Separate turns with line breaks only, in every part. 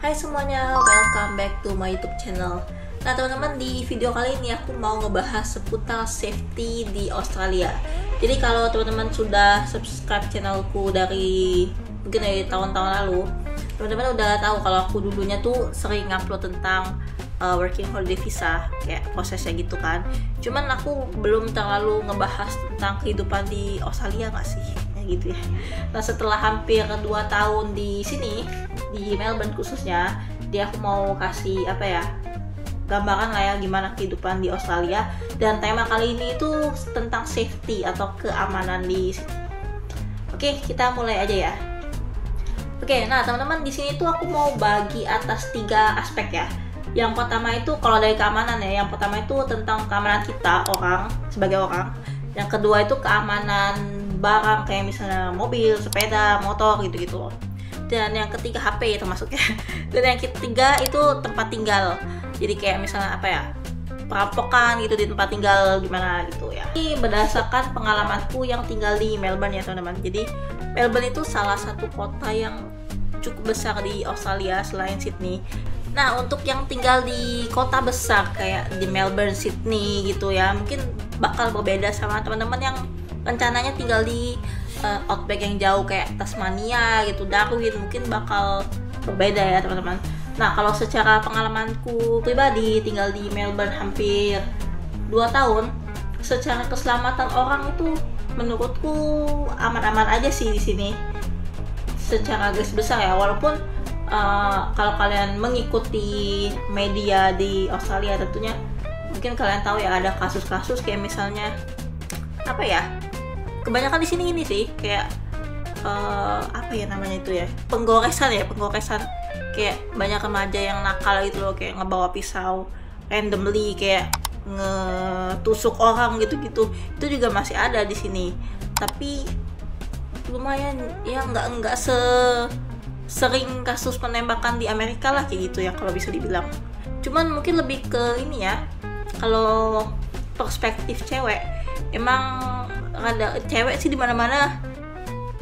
Hai semuanya, welcome back to my YouTube channel. Nah teman-teman, di video kali ini aku mau ngebahas seputar safety di Australia. Jadi kalau teman-teman sudah subscribe channelku mungkin dari tahun-tahun lalu, teman-teman udah tahu kalau aku dulunya tuh sering upload tentang working holiday visa, kayak prosesnya gitu kan. Cuman aku belum terlalu ngebahas tentang kehidupan di Australia nggak sih? Gitu ya. Nah setelah hampir 2 tahun di sini, di Melbourne khususnya, dia aku mau kasih gambaran lah ya gimana kehidupan di Australia, dan tema kali ini itu tentang safety atau keamanan di sini. Oke, kita mulai aja ya. Oke, nah teman-teman, di sini tuh aku mau bagi atas 3 aspek ya. Yang pertama itu kalau dari keamanan ya, yang pertama itu tentang keamanan kita sebagai orang. Yang kedua itu keamanan barang kayak misalnya mobil, sepeda, motor gitu-gitu loh. Dan yang ketiga HP termasuknya. Dan yang ketiga itu tempat tinggal. Jadi kayak misalnya perampokan gitu di tempat tinggal gimana gitu ya. Ini berdasarkan pengalamanku yang tinggal di Melbourne ya teman-teman. Jadi Melbourne itu salah satu kota yang cukup besar di Australia selain Sydney. Nah untuk yang tinggal di kota besar kayak di Melbourne, Sydney gitu ya, mungkin bakal berbeda sama teman-teman yang rencananya tinggal di outback yang jauh kayak Tasmania gitu, Darwin, mungkin bakal berbeda ya teman-teman. Nah kalau secara pengalamanku pribadi tinggal di Melbourne hampir 2 tahun, secara keselamatan orang itu menurutku aman-aman aja sih di sini secara garis besar ya. Walaupun kalau kalian mengikuti media di Australia tentunya mungkin kalian tahu ya ada kasus-kasus kayak misalnya kebanyakan di sini ini sih kayak penggoresan kayak banyak remaja yang nakal gitu loh, kayak ngebawa pisau randomly kayak ngetusuk orang gitu-gitu. Itu juga masih ada di sini, tapi lumayan ya nggak sering kasus penembakan di Amerika lah kayak gitu ya kalau bisa dibilang. Cuman mungkin lebih ke ini ya, kalau perspektif cewek emang ada cewek sih di mana-mana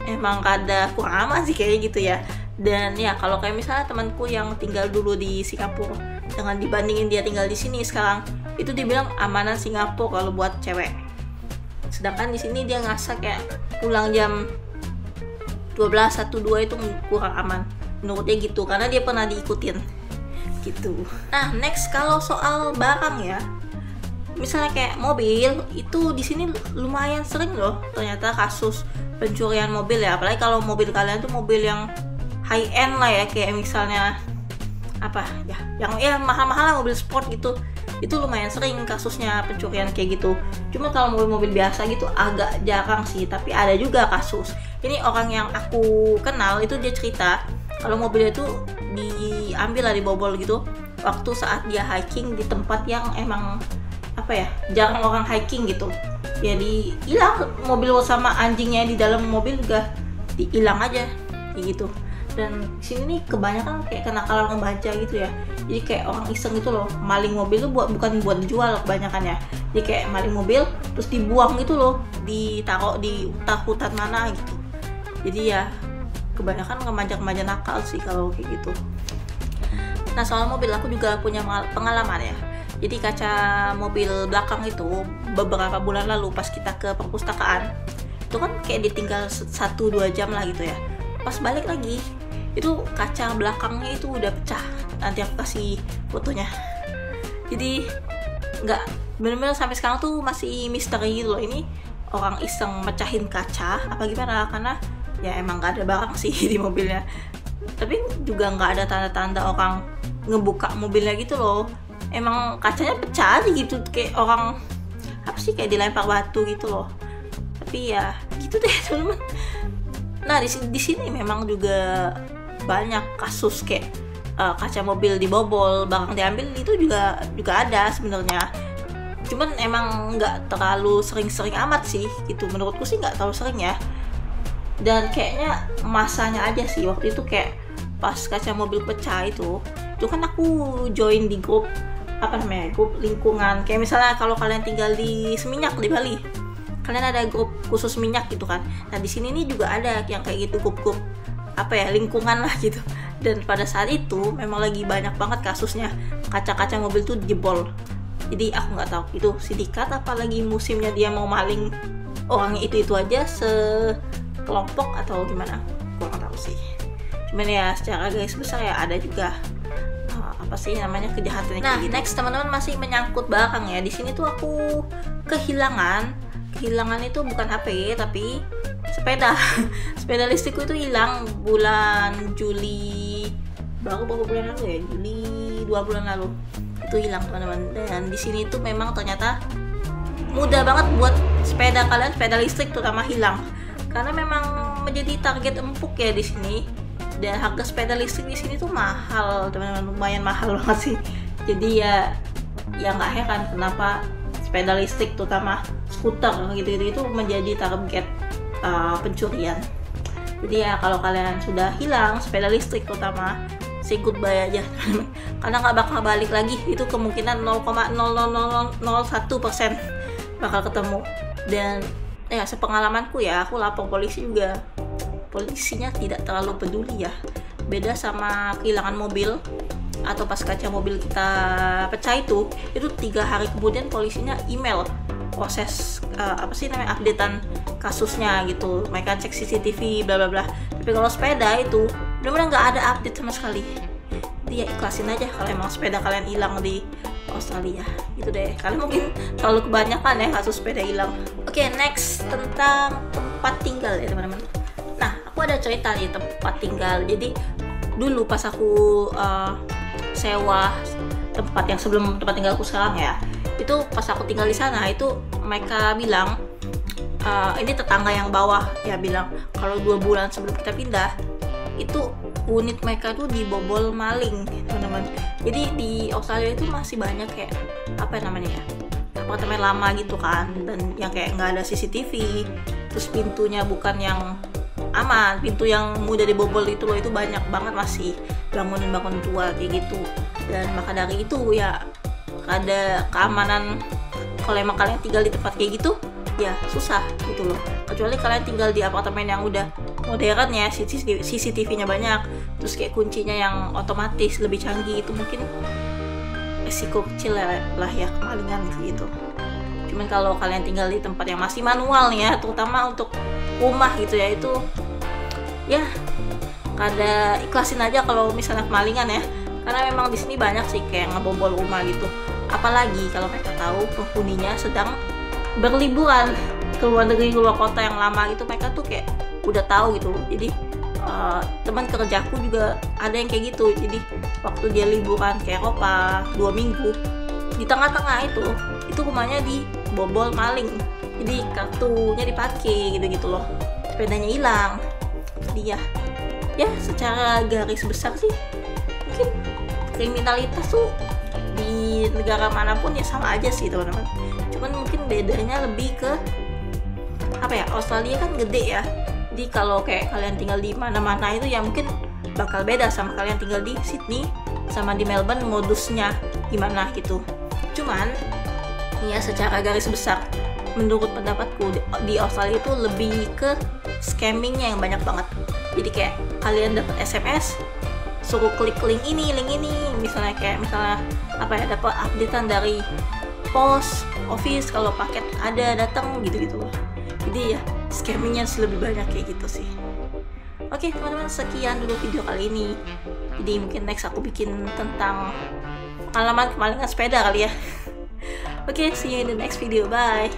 emang ada kurang aman sih kayaknya gitu ya. Dan ya kalau kayak misalnya temanku yang tinggal dulu di Singapura dengan dibandingin dia tinggal di sini sekarang, itu dibilang amanan Singapura kalau buat cewek. Sedangkan di sini dia ngerasa kayak pulang jam 12, 1, 2 itu kurang aman menurut dia gitu, karena dia pernah diikutin gitu. Nah next, kalau soal barang ya, misalnya kayak mobil itu di sini lumayan sering loh ternyata kasus pencurian mobil ya. Apalagi kalau mobil kalian tuh mobil yang high end lah ya, kayak misalnya yang mahal-mahal lah, mobil sport gitu. Itu lumayan sering kasusnya pencurian kayak gitu. Cuma kalau mobil-mobil biasa gitu agak jarang sih, tapi ada juga kasus. Ini orang yang aku kenal itu dia cerita kalau mobilnya itu diambil lah, dibobol gitu waktu saat dia hiking di tempat yang emang jarang orang hiking gitu. Ya hilang mobil sama anjingnya di dalam mobil juga hilang aja kayak gitu. Dan sini nih kebanyakan kayak kenakalan remaja gitu ya. Jadi kayak orang iseng gitu loh, maling mobil tuh bukan buat dijual kebanyakan ya. Jadi kayak maling mobil terus dibuang gitu loh, ditaruh di hutan mana gitu. Jadi ya kebanyakan remaja-remaja nakal sih kalau kayak gitu. Nah soal mobil aku juga punya pengalaman ya. Jadi kaca mobil belakang itu beberapa bulan lalu pas kita ke perpustakaan itu kan kayak ditinggal 1-2 jam lah gitu ya. Pas balik lagi itu kaca belakangnya itu udah pecah. Nanti aku kasih fotonya. Jadi nggak, bener-bener sampai sekarang tuh masih misteri gitu loh, ini orang iseng mecahin kaca apa gimana, karena ya emang nggak ada barang sih di mobilnya. Tapi juga nggak ada tanda-tanda orang ngebuka mobilnya gitu loh. Emang kacanya pecah aja gitu, kayak orang kayak dilempar batu gitu loh. Tapi ya gitu deh teman-teman. Nah di sini memang juga banyak kasus kayak kaca mobil dibobol, barang diambil, itu juga ada sebenarnya. Cuman emang nggak terlalu sering-sering amat sih gitu, menurutku sih nggak terlalu sering ya. Dan kayaknya masanya aja sih waktu itu, kayak pas kaca mobil pecah itu kan aku join di grup grup lingkungan. Kayak misalnya kalau kalian tinggal di Seminyak di Bali, kalian ada grup khusus minyak gitu kan. Nah di sini nih juga ada yang kayak gitu, grup lingkungan lah gitu. Dan pada saat itu memang lagi banyak banget kasusnya kaca-kaca mobil tuh jebol. Jadi aku nggak tahu itu sindikat apalagi musimnya dia mau maling orangnya itu aja sekelompok atau gimana, kurang tahu sih. Cuman ya secara garis besar ya ada juga apa sih namanya kejahatan. Nah gitu. Next teman-teman masih menyangkut barang ya. Di sini tuh aku kehilangan itu bukan HP tapi sepeda. Sepeda listrikku itu hilang bulan Juli, baru bulan lalu ya, Juli 2 bulan lalu itu hilang teman-teman. Dan di sini tuh memang ternyata mudah banget buat sepeda kalian, sepeda listrik terutama hilang, karena memang menjadi target empuk ya di sini. Dan harga sepeda listrik di sini tuh mahal teman-teman, lumayan mahal banget sih. Jadi ya nggak heran kenapa sepeda listrik terutama skuter gitu-gitu itu menjadi target pencurian. Jadi ya kalau kalian sudah hilang sepeda listrik terutama, say goodbye aja karena nggak bakal balik lagi. Itu kemungkinan 0,00001% bakal ketemu. Dan ya sepengalamanku ya, aku lapor polisi juga, polisinya tidak terlalu peduli ya. Beda sama kehilangan mobil atau pas kaca mobil kita pecah itu 3 hari kemudian polisinya email proses apa sih namanya, updatean kasusnya gitu. Mereka cek CCTV bla bla bla. Tapi kalau sepeda itu benar-benar nggak ada update sama sekali. Dia ikhlasin aja kalau emang sepeda kalian hilang di Australia gitu deh. Kalian mungkin terlalu kebanyakan ya kasus sepeda hilang. Oke, next tentang tempat tinggal ya teman-teman. Nah, aku ada cerita nih tempat tinggal. Jadi dulu pas aku sewa tempat yang sebelum tempat tinggalku sekarang ya, itu pas aku tinggal di sana itu mereka bilang ini tetangga yang bawah ya bilang kalau 2 bulan sebelum kita pindah itu unit mereka tuh dibobol maling teman-teman. Jadi di Australia itu masih banyak kayak apa namanya ya, apartemen lama gitu kan, dan yang kayak nggak ada CCTV, terus pintunya bukan yang aman, pintu yang mudah dibobol itu loh, itu banyak banget masih bangunan-bangunan tua kayak gitu. Dan maka dari itu ya ada keamanan kalau emang kalian tinggal di tempat kayak gitu ya susah gitu loh. Kecuali kalian tinggal di apartemen yang udah modern ya, CCTV-nya banyak, terus kayak kuncinya yang otomatis lebih canggih, itu mungkin resiko kecil lah ya kemalingan gitu. Cuman kalau kalian tinggal di tempat yang masih manual nih ya, terutama untuk rumah gitu ya, itu ya kada ikhlasin aja kalau misalnya kemalingan ya, karena memang di sini banyak sih kayak ngebobol rumah gitu. Apalagi kalau mereka tahu penghuninya sedang berliburan ke luar negeri, keluar kota yang lama gitu, mereka tuh kayak udah tahu gitu. Jadi teman kerjaku juga ada yang kayak gitu. Jadi waktu dia liburan ke Eropa 2 minggu, di tengah-tengah itu rumahnya dibobol maling. Jadi kartunya dipakai gitu-gitu loh, sepedanya hilang. Jadi ya secara garis besar sih mungkin kriminalitas tuh di negara manapun ya sama aja sih teman-teman. Cuman mungkin bedanya lebih ke apa ya, Australia kan gede ya. Jadi kalau kayak kalian tinggal di mana-mana itu ya mungkin bakal beda sama kalian tinggal di Sydney sama di Melbourne, modusnya gimana gitu. Cuman ya secara garis besar menurut pendapatku di Australia itu lebih ke scammingnya yang banyak banget. Jadi kayak kalian dapat SMS suruh klik link ini, misalnya apa ya, dapat updatean dari pos office kalau paket ada datang gitu-gitu loh. Jadi ya scammingnya lebih banyak kayak gitu sih. Oke teman-teman, sekian dulu video kali ini. Jadi mungkin next aku bikin tentang pengalaman kemalingan sepeda kali ya. Oke, see you in the next video, bye.